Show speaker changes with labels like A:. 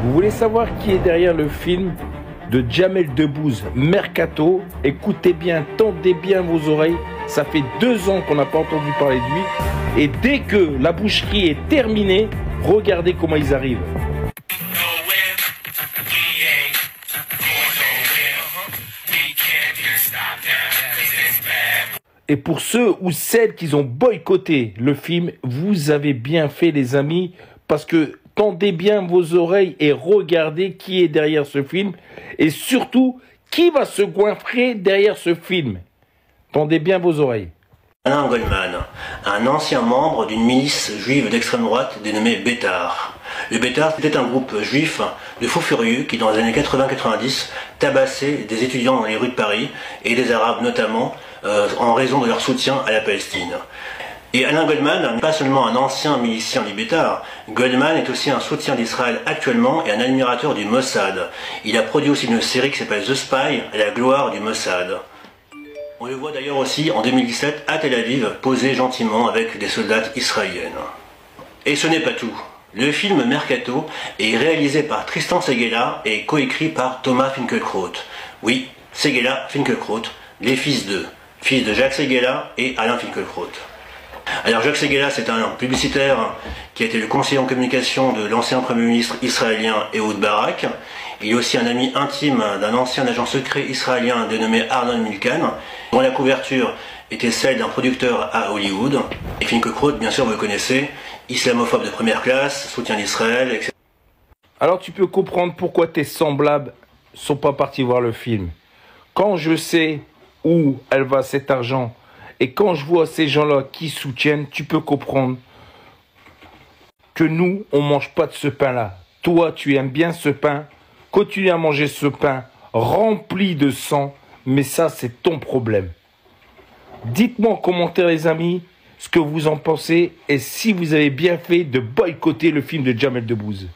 A: Vous voulez savoir qui est derrière le film de Jamel Debbouze, Mercato? Écoutez bien, tendez bien vos oreilles. Ça fait 2 ans qu'on n'a pas entendu parler de lui. Et dès que la boucherie est terminée, regardez comment ils arrivent. Et pour ceux ou celles qui ont boycotté le film, vous avez bien fait les amis, parce que tendez bien vos oreilles et regardez qui est derrière ce film, et surtout, qui va se goinfrer derrière ce film. Tendez bien vos oreilles.
B: Alain Goldman, un ancien membre d'une milice juive d'extrême droite dénommée Bétar. Le Bétar, c'était un groupe juif de fous furieux qui, dans les années 80-90, tabassait des étudiants dans les rues de Paris, et des Arabes notamment, en raison de leur soutien à la Palestine. Et Alain Goldman n'est pas seulement un ancien milicien du Bétar, Goldman est aussi un soutien d'Israël actuellement et un admirateur du Mossad. Il a produit aussi une série qui s'appelle The Spy, la gloire du Mossad. On le voit d'ailleurs aussi en 2017 à Tel Aviv, posé gentiment avec des soldats israéliennes. Et ce n'est pas tout. Le film Mercato est réalisé par Tristan Seguela et coécrit par Thomas Finkielkraut. Oui, Seguela, Finkielkraut, les fils de Jacques Seguela et Alain Finkielkraut. Alors Jacques Seguela, c'est un publicitaire qui a été le conseiller en communication de l'ancien Premier ministre israélien Ehud Barak. Il est aussi un ami intime d'un ancien agent secret israélien dénommé Arnon Milchan, dont la couverture était celle d'un producteur à Hollywood. Et Finkielkraut, bien sûr, vous le connaissez, islamophobe de première classe, soutien d'Israël, etc.
A: Alors tu peux comprendre pourquoi tes semblables sont pas partis voir le film. Quand je sais où elle va cet argent, et quand je vois ces gens-là qui soutiennent, tu peux comprendre que nous, on ne mange pas de ce pain-là. Toi, tu aimes bien ce pain, continue à manger ce pain rempli de sang, mais ça, c'est ton problème. Dites-moi en commentaire, les amis, ce que vous en pensez et si vous avez bien fait de boycotter le film de Jamel Debbouze.